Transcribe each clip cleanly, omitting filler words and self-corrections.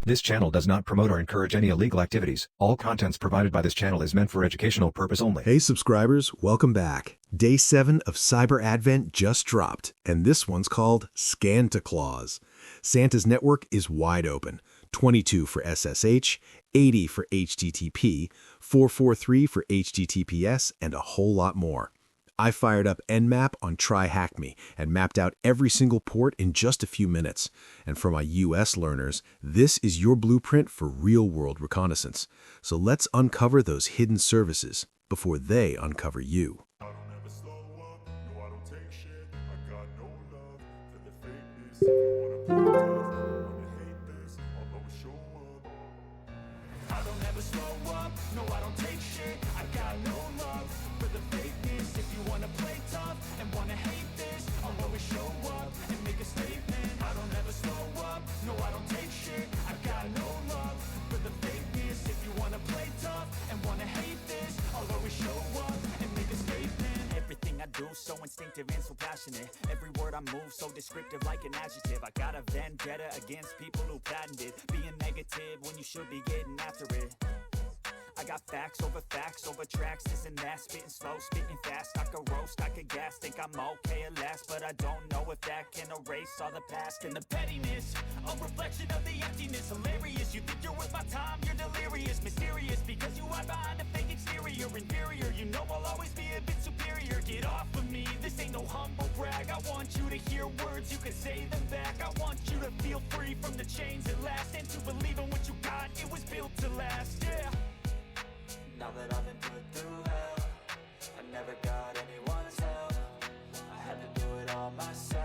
This channel does not promote or encourage any illegal activities. All contents provided by this channel is meant for educational purpose only. Hey subscribers, welcome back. Day 7 of Cyber Advent just dropped, and this one's called Santa Claus. Santa's network is wide open. 22 for SSH, 80 for HTTP, 443 for HTTPS, and a whole lot more. I fired up Nmap on TryHackMe and mapped out every single port in just a few minutes. And for my US learners, this is your blueprint for real-world reconnaissance. So let's uncover those hidden services before they uncover you. So instinctive and so passionate. Every word I move so descriptive like an adjective. I got a vendetta against people who patented being negative when you should be getting after it. I got facts over tracks, this and that, spitting slow, spitting fast. I could roast, I could gas, think I'm okay at last, but I don't know if that can erase all the past. And the pettiness, a reflection of the emptiness. Hilarious, you think you're worth my time, you're delirious. Mysterious, because you hide behind a fake exterior. Inferior, you know I'll always be a bit superior. Get off of me, this ain't no humble brag. I want you to hear words, you can say them back. I want you to feel free from the chains at last, and to believe in what you got, it was built to last, yeah. Now that I've been put through hell, I never got anyone's help. I had to do it all myself.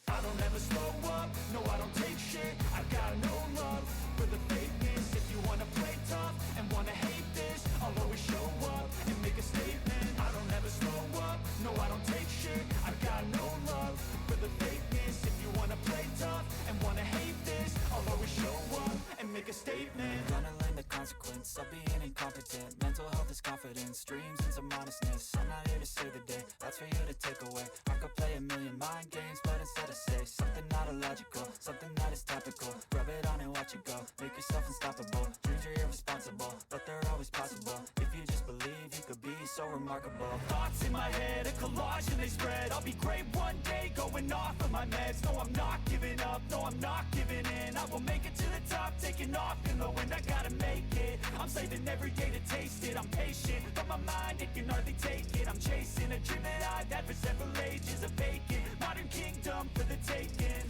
I don't ever slow up, no I don't take shit. I got no love for the fakeness. If you wanna play tough and wanna hate this, I'll always show up and make a statement. I don't ever slow up, no I don't take shit. I got no love for the fakeness. If you wanna play tough and wanna hate this, I'll always show up and make a statement. Gonna learn the consequence of being incompetent. Mental health is confidence, dreams into modestness. I'm not here to save the day, that's for you to take away. I could play a million mind games, but instead I say something not illogical, something that is topical. Rub it on and watch it go, make yourself unstoppable. Dreams are irresponsible, but they're always possible. If you just believe, you could be so remarkable. Thoughts in my head, a collage and they spread. I'll be great one day, going off of my meds. No, I'm not giving up, no, I'm not giving in. I will make it to the top, taking off in the wind. I gotta make it, I'm saving every day to taste it. I'm patient, but my mind, it can hardly take it. I'm chasing a dream that I've had for several ages. A vacant, modern kingdom for the taking.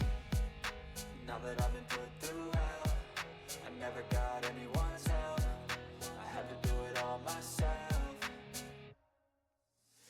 Now that I've been put through hell, I never got anyone's help. I had to do it all myself.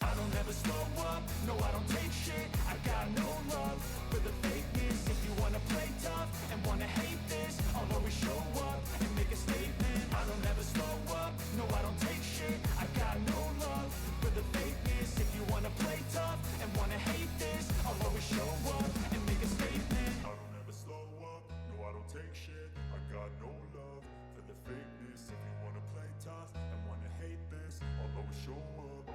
I don't ever slow up, no I don't take shit. I got no love for the fakeness. If you wanna play tough and wanna hate this, I'll always show up and make a statement. I don't ever slow up, no I don't take shit. I got no love for the fakeness. If you wanna play tough and wanna hate this, I'll always show up and make a statement. I don't ever slow up, no I don't take shit. I got no love for the fakeness. If you wanna play tough and wanna hate this, I'll always show up.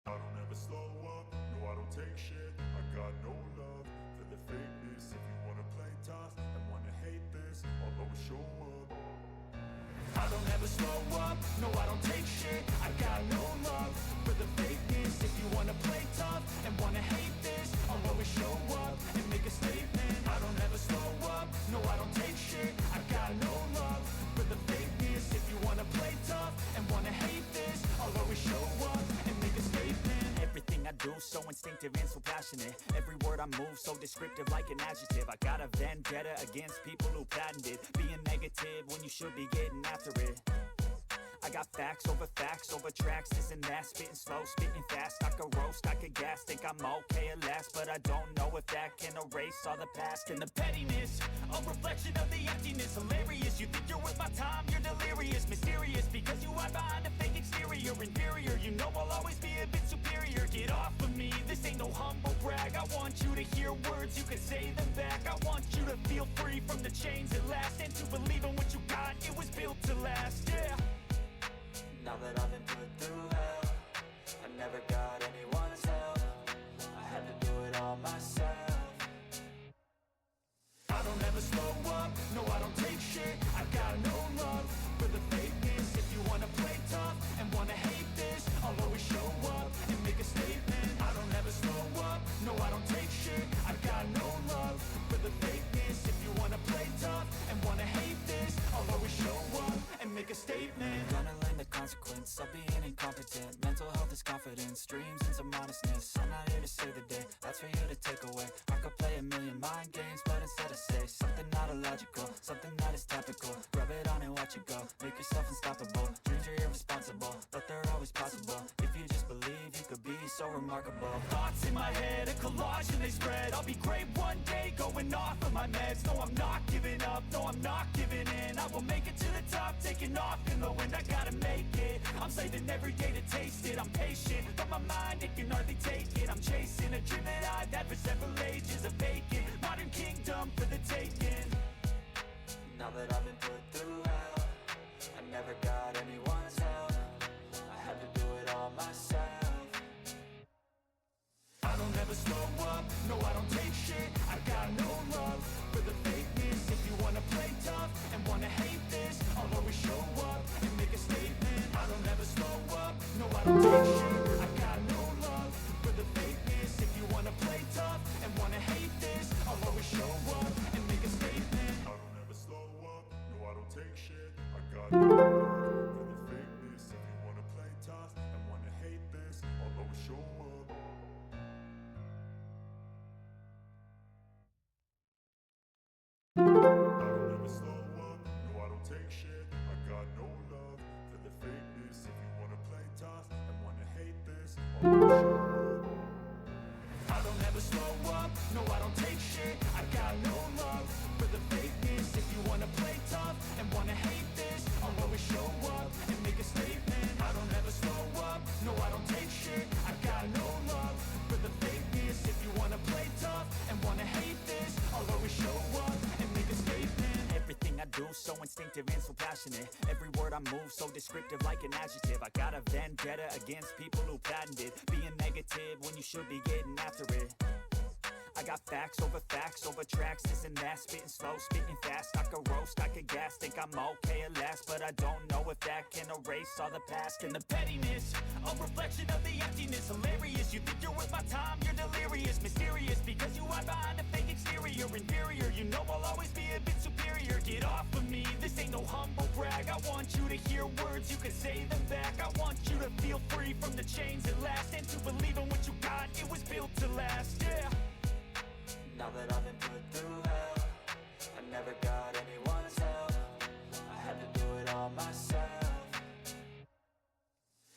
I don't ever slow up, no I don't take shit. I got no love for the fakeness. If you wanna play tough and wanna hate this, I'll always show up. I don't ever slow up, no I don't take shit. I got no love for the fakeness. If you wanna play tough and wanna hate this, I'll always show up and make a statement. I don't ever slow up, no I don't take shit. I got no love for the fakeness. If you wanna play tough and wanna hate this, I'll always show up and make a statement. Everything I do so instinctive and so passionate. Every word I move so descriptive like an adjective. I got a vendetta against people who patented being negative when you should be getting after it. I got facts over tracks, this and that, spitting slow, spitting fast. I could roast, I could gas, think I'm okay at last, but I don't know if that can erase all the past. And the pettiness, a reflection of the emptiness. Hilarious, you think you're worth my time, you're delirious. Mysterious, because you hide behind a fake exterior. Inferior, you know I'll always be a bit superior. Get off of me, this ain't no humble brag. I want you to hear words, you can say them back. I want you to feel free from the chains at last, and to believe in what you got, it was built to last, yeah. Now that I've been put through hell, I never got anyone's help. consequence of being incompetent. Mental health is confidence, dreams into modestness. I'm not here to save the day, that's for you to take away. I could play a million mind games, but instead I say something not illogical, something that is topical. Rub it on and watch it go, make yourself unstoppable. Dreams are irresponsible, but they're always possible. If you just believe, you could be so remarkable. Thoughts in my head, a collage and they spread. I'll be great one day, going off of my meds. No, I'm not giving up, no, I'm not giving in. I will make it to the top, taking off in the wind. I gotta make it, I'm saving every day to taste it. I'm patient, but my mind, it can hardly take it. I'm chasing a dream that I've had for several ages, a vacant modern kingdom for the taking. Now that I've been put through hell, I never got anyone's help. I had to do it all myself. I don't ever slow up, no I don't take shit. I got no love for the fakeness. If you wanna play tough and wanna hate this, I'll always show up and make a statement. I don't ever slow up, no I don't take shit. I got no love for the fakeness. If you wanna play tough and wanna hate this, I'll always show up and make a statement. I don't ever slow up, no I don't take shit. I got no love for the fakeness. If you wanna play tough and wanna hate this, I'll always show up. I don't ever slow up, no I don't take shit. I got no love for the fakeness. If you wanna play tough and wanna hate this, I'll always show up. I don't ever slow up, no I don't take shit. I got no love for the fakeness. If you wanna play tough and wanna hate this, I'll always show up and make a statement. I don't ever slow up, no I don't take shit. I got no love for the fakeness. If you wanna play tough and wanna hate this, I'll always show up and make a statement. Everything I do so instinctive and so passionate. Every word I move so descriptive like an adjective. I got a vendetta against people who patented being negative when you should be getting after it. I got facts over tracks, this and that. Spitting slow, spitting fast. I could roast, I could gas. Think I'm okay at last, but I don't know if that can erase all the past. And the pettiness, a reflection of the emptiness. Hilarious, you think you're worth my time, you're delirious. Mysterious, because you hide behind a fake exterior. Inferior, you know I'll always be a bit superior. Get off of me, this ain't no humble brag. I want you to hear words, you can say them back. I want you to feel free from the chains at last, and to believe in what you got, it was built to last, yeah. Now that I've been put through hell, I never got anyone's help. I had to do it all myself.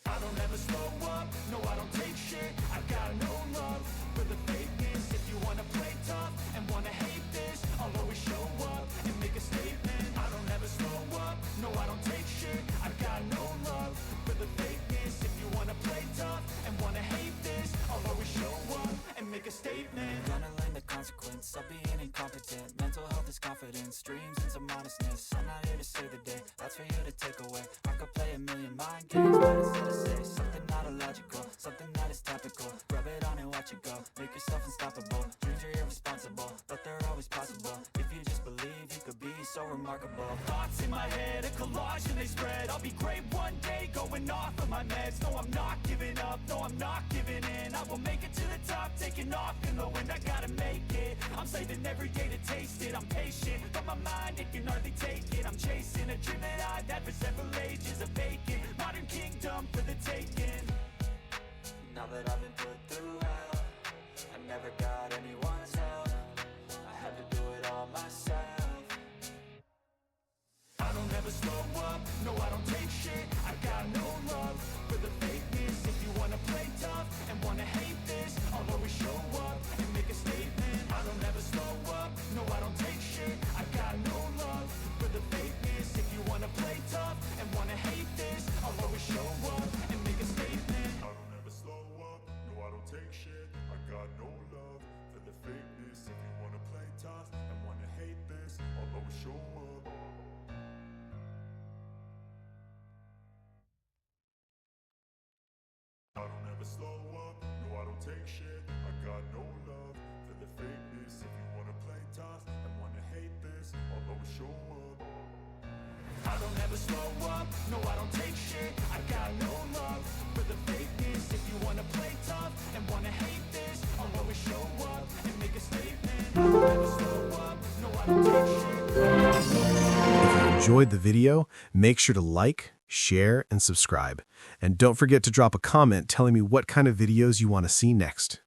I don't ever slow up, no I don't take shit. I got no love for the fakeness. If you wanna play tough and wanna hate this, I'll always show up and make a statement. I don't ever slow up, no I don't take shit. I got no love for the fakeness. If you wanna play tough and wanna hate this, I'll always show up and make a statement. Gonna learn the consequence of being incompetent. Mental health is confidence, dreams into modestness. I'm not here to save the day, that's for you to take away. I could play a million mind games, but instead I say something not illogical, something that is topical. Rub it on and watch it go, make yourself unstoppable. Dreams are irresponsible, but they're always possible. If you just believe, you could be so remarkable. Thoughts in my head, a collage and they spread. I'll be great one day, going off of my meds. No, I'm not giving up, no, I'm not giving in. I will make it to the top, taking off in the wind. I gotta make it, I'm saving every day to taste it. I'm patient, but my mind, it can hardly take it. I'm chasing a dream that I've had for several ages, a vacant modern kingdom for the taking. Now that I've been put through hell, I never got anyone's help. I had to do it all myself. I don't ever slow up, no I don't take shit. I got no love for the fakeness. If you wanna play tough and wanna hate this, I'll always show up and make a statement. I don't ever slow up, no I don't take shit. I got no love for the fakeness. If you wanna play tough and wanna hate this, I'll always show up and make a statement. I don't ever slow up, no I don't take shit. I got no love for the fakeness. If you wanna play tough and wanna hate this, I'll always show up. I don't ever slow up, no I don't take shit. I got no love for the fakeness. If you wanna play tough and wanna hate this, I'll always show up. I don't ever slow up, no I don't take shit. I got no love for the fakeness. If you wanna play tough and wanna hate this, I'll always show up and make a statement. I don't ever slow up, no I don't take shit. If you enjoyed the video, make sure to like, share, and subscribe. And don't forget to drop a comment telling me what kind of videos you want to see next.